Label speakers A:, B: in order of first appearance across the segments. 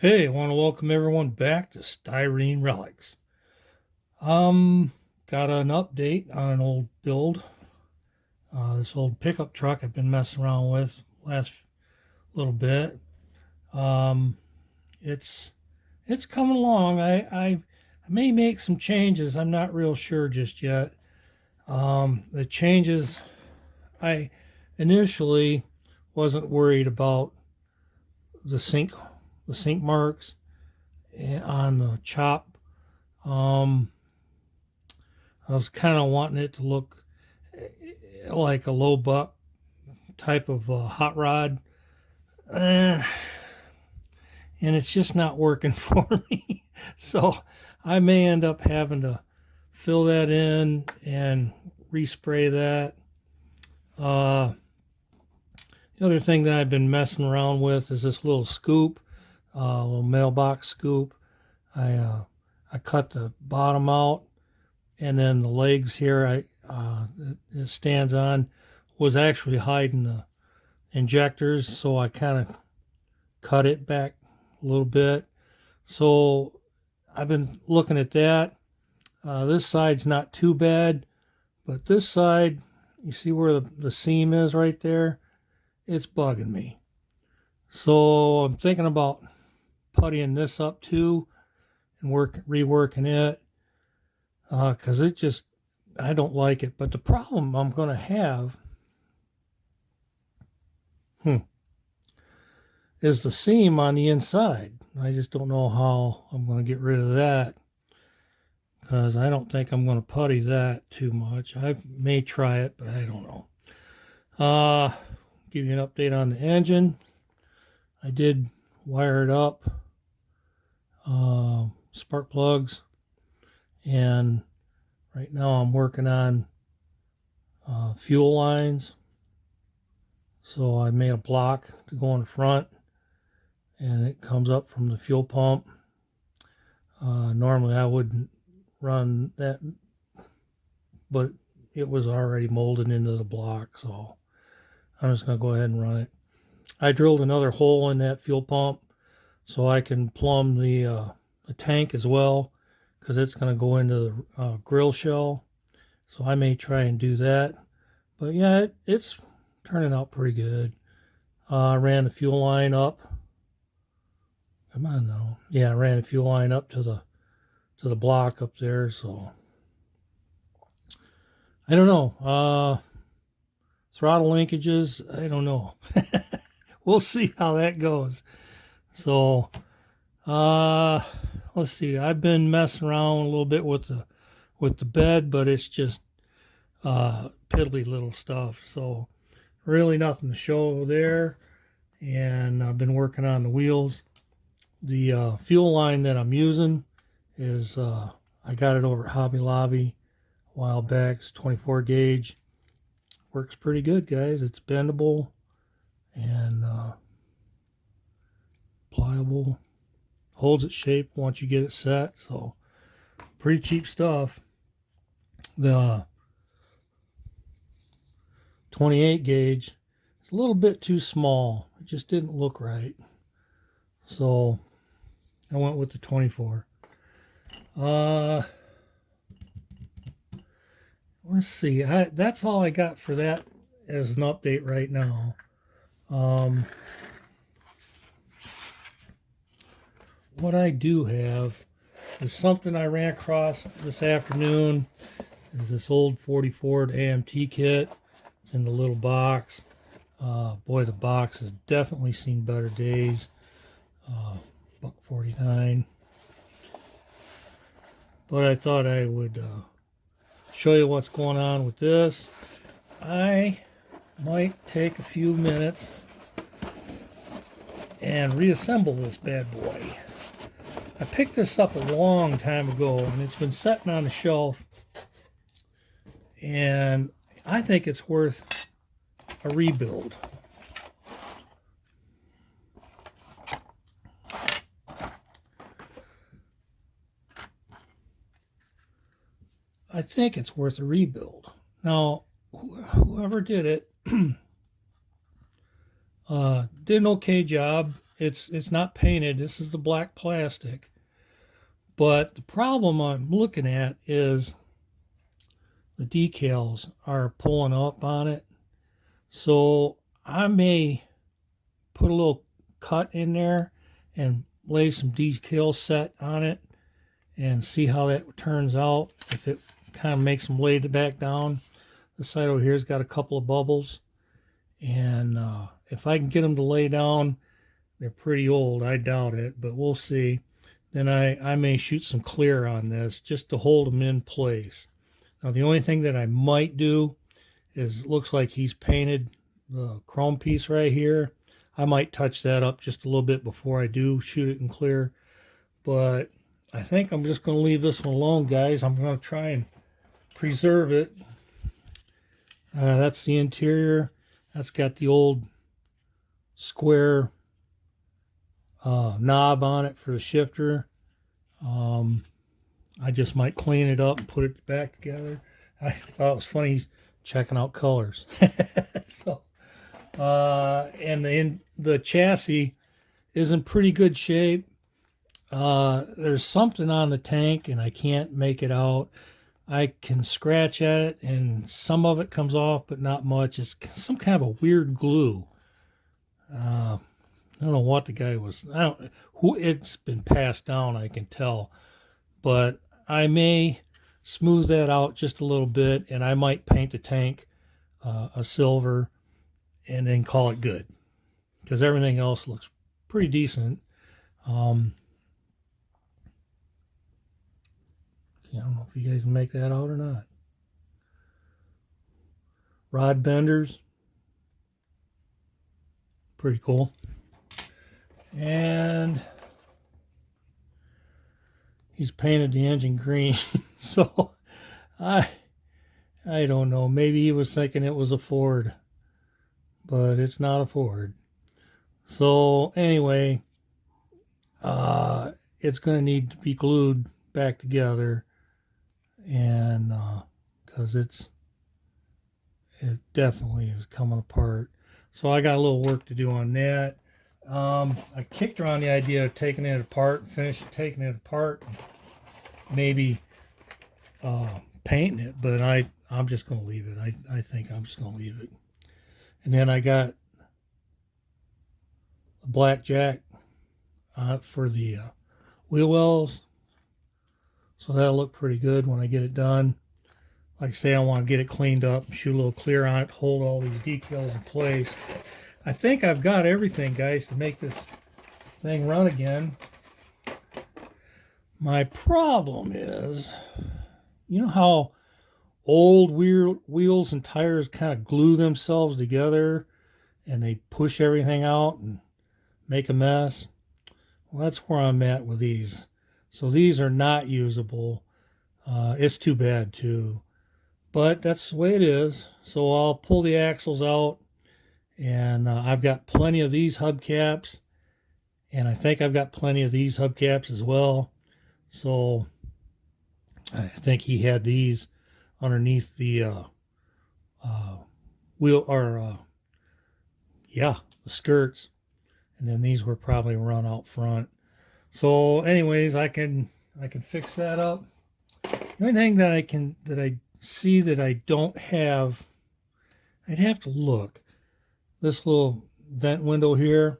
A: Hey, I want to welcome everyone back to Styrene Relics. Got an update on an old build. This old pickup truck I've been messing around with last little bit. Um, it's it's coming along. I may make some changes. I'm not real sure just yet. The changes I initially wasn't worried about the sink the sink marks on the chop. Um, I was kind of wanting it to look like a low buck type of hot rod, uh, and it's just not working for me. So I may end up having to fill that in and respray that. Uh, the other thing that I've been messing around with is this little scoop, little mailbox scoop. I cut the bottom out, and then the legs here it stands on was actually hiding the injectors, so I kind of cut it back a little bit. So I've been looking at that. This side's not too bad, but this side, you see where the seam is right there? It's bugging me. So I'm thinking about puttying this up too and reworking it because it just I don't like it. But the problem I'm going to have is the seam on the inside. I just don't know how I'm going to get rid of that because I don't think I'm going to putty that too much. I may try it, but I don't know. Give you an update on the engine. I did wire it up, spark plugs, and right now I'm working on fuel lines. So I made a block to go in front, and it comes up from the fuel pump. Normally I wouldn't run that, but it was already molded into the block, so I'm just going to go ahead and run it. I drilled another hole in that fuel pump so I can plumb the tank as well, because it's going to go into the grill shell. So I may try and do that. But yeah, it's turning out pretty good. I ran the fuel line up. Come on now. Yeah, I ran the fuel line up to the block up there. So I don't know. Throttle linkages, I don't know. We'll see how that goes. So let's see. I've been messing around a little bit with the bed, but it's just piddly little stuff. So really nothing to show there. And I've been working on the wheels. The fuel line that I'm using is I got it over at Hobby Lobby a while back. It's 24 gauge. Works pretty good, guys. It's bendable and pliable. Holds its shape once you get it set. So pretty cheap stuff. The 28 gauge is a little bit too small. It just didn't look right. So I went with the 24. Let's see. That's all I got for that as an update right now. What I do have is something I ran across this afternoon. Is this old 40 Ford AMT kit. It's in the little box. Boy, the box has definitely seen better days. $1.49. But I thought I would show you what's going on with this. I might take a few minutes and reassemble this bad boy. I picked this up a long time ago, and it's been sitting on the shelf, and I think it's worth a rebuild. I think it's worth a rebuild. Now, whoever did it did an okay job. it's not painted. This is the black plastic. But the problem I'm looking at is the decals are pulling up on it. So I may put a little cut in there and lay some decal set on it and see how that turns out. If it kind of makes them lay it back down. The side over here's got a couple of bubbles. And if I can get them to lay down, they're pretty old. I doubt it, but we'll see. Then I may shoot some clear on this just to hold them in place. Now the only thing that I might do is, looks like he's painted the chrome piece right here. I might touch that up just a little bit before I do shoot it in clear. But I think I'm just going to leave this one alone, guys. I'm going to try and preserve it. That's the interior. That's got the old square knob on it for the shifter. I just might clean it up and put it back together. I thought it was funny he's checking out colors. So, and the chassis is in pretty good shape. There's something on the tank and I can't make it out. I can scratch at it and some of it comes off, but not much. It's some kind of a weird glue. I don't know what the guy was. It's been passed down, I can tell. But I may smooth that out just a little bit, and I might paint the tank a silver and then call it good. Because everything else looks pretty decent. I don't know if you guys can make that out or not. Rod benders. Pretty cool. And he's painted the engine green. So I don't know. Maybe he was thinking it was a Ford. But it's not a Ford. So anyway, it's going to need to be glued back together. And because it definitely is coming apart. So I got a little work to do on that. I kicked around the idea of taking it apart, taking it apart, maybe painting it, but I'm just going to leave it. I think I'm just going to leave it. And then I got a black jack for the wheel wells. So that'll look pretty good when I get it done. Like I say, I want to get it cleaned up, shoot a little clear on it, hold all these decals in place. I think I've got everything, guys, to make this thing run again. My problem is, you know how old wheels and tires kind of glue themselves together and they push everything out and make a mess? Well, that's where I'm at with these. So these are not usable. It's too bad too. But that's the way it is. So I'll pull the axles out. And I've got plenty of these hubcaps. And I think I've got plenty of these hubcaps as well. So I think he had these underneath the wheel, or the skirts. And then these were probably run out front. So anyways, I can fix that up. The only thing that I see that I don't have, I'd have to look. This little vent window here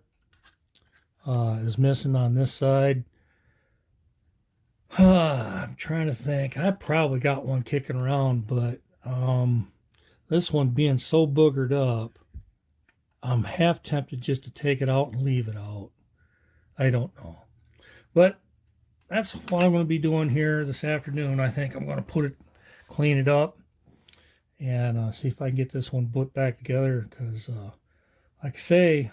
A: is missing on this side. I'm trying to think. I probably got one kicking around, but this one being so boogered up, I'm half tempted just to take it out and leave it out. I don't know. But that's what I'm going to be doing here this afternoon. I think I'm going to clean it up, and see if I can get this one put back together. Because, like I say,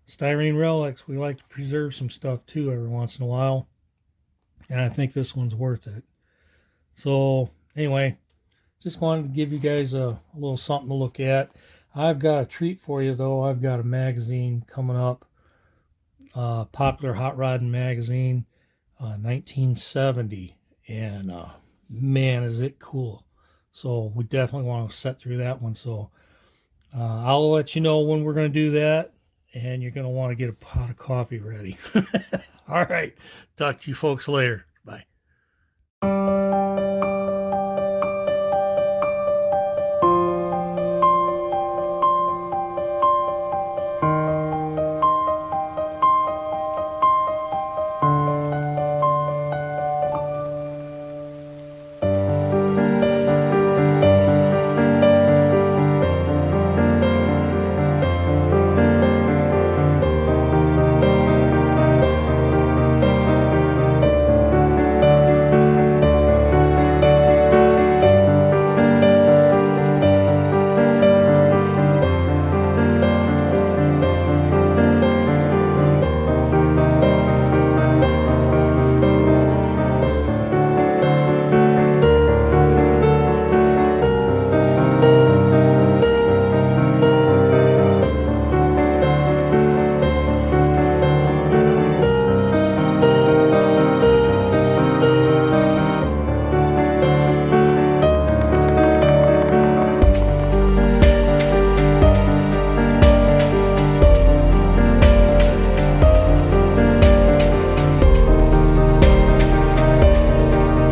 A: Styrene Relics, we like to preserve some stuff too every once in a while. And I think this one's worth it. So, anyway, just wanted to give you guys a little something to look at. I've got a treat for you, though. I've got a magazine coming up. Popular Hot Rodding Magazine, 1970. And, man, is it cool. So, we definitely want to set through that one. So, I'll let you know when we're going to do that. and you're going to want to get a pot of coffee ready. All right. Talk to you folks later. Bye.